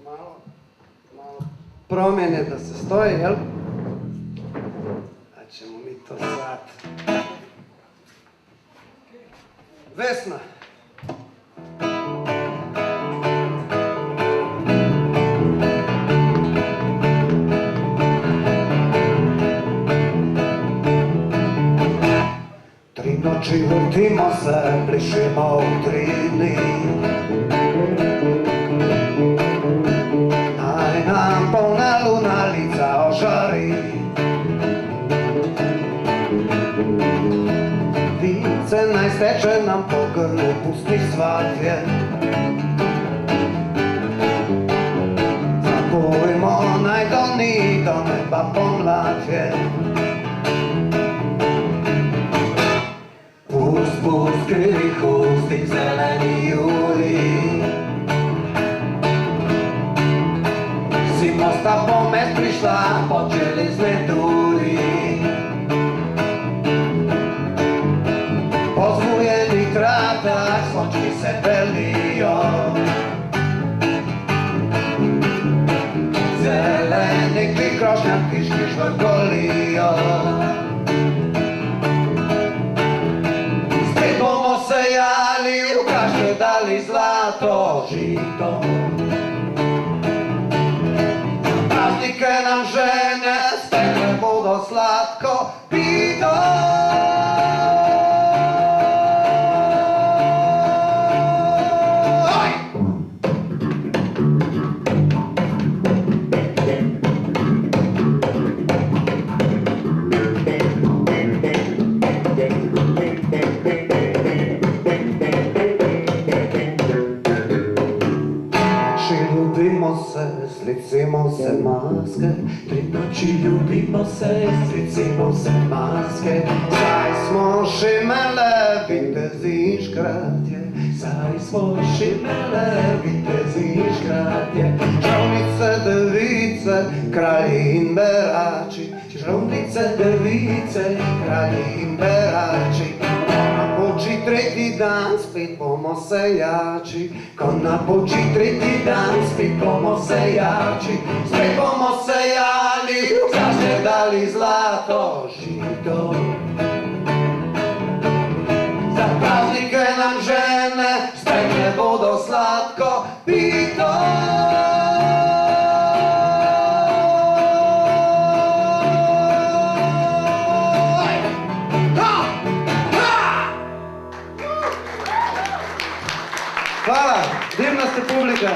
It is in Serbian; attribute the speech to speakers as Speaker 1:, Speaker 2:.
Speaker 1: malo promjene da se stoje, jel? A ćemo mi to sad. Vesna! Tri noći vrtimo se, plišimo u trini. Aj nam polna luna lica ožari. Vice najsteče nam po grlu pusti svatje. Zapojmo najdolniji do neba pomlatje. Pust, pust, krivi hust, tih zeleni juli. Zimo s tobom je prišla, počeli sme duri. Pozbujeni kratak, slončki se pelio. Zeleni kvi krošnjak, kiški švrgolio. Spet bomo sejali, u kaške dali zlato žito. Praznike nam žene, spekle bodo slatko pito. Ljubimo se, slicimo se maske. Tri noći ljubimo se, slicimo se maske. Saj smo šimele, vitezi škratje. Saj smo šimele, vitezi škratje. Žrovnice, device, kralji in berači. Žrovnice, device, kralji in berači. Napoči tretji dan, spet bomo sejači. Ko napoči tretji dan, spet bomo sejači. Spet bomo sejali, zašte dali zlato žito. Za praznike nam žene, spekle bodo slatko pito. Hvala, divna ste publika.